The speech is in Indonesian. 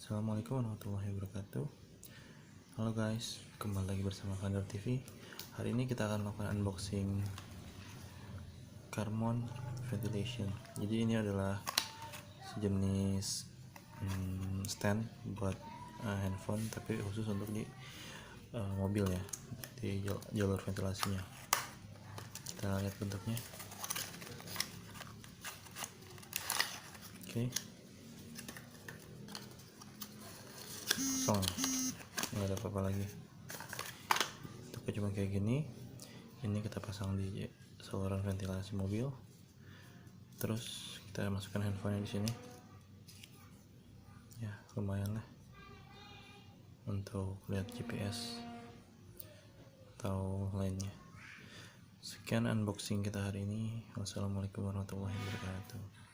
Assalamualaikum warahmatullahi wabarakatuh. Halo guys, kembali lagi bersama Kandar TV. Hari ini kita akan melakukan unboxing Carmon Ventilation. Jadi ini adalah sejenis stand buat handphone, tapi khusus untuk di mobil ya, di jalur ventilasinya. Kita lihat bentuknya. Oke. Kosong, nggak ada apa-apa lagi. Itu cuma kayak gini. Ini kita pasang di saluran ventilasi mobil, terus kita masukkan handphonenya di sini. Ya, lumayan lah untuk lihat GPS atau lainnya. Sekian unboxing kita hari ini. Wassalamualaikum warahmatullahi wabarakatuh.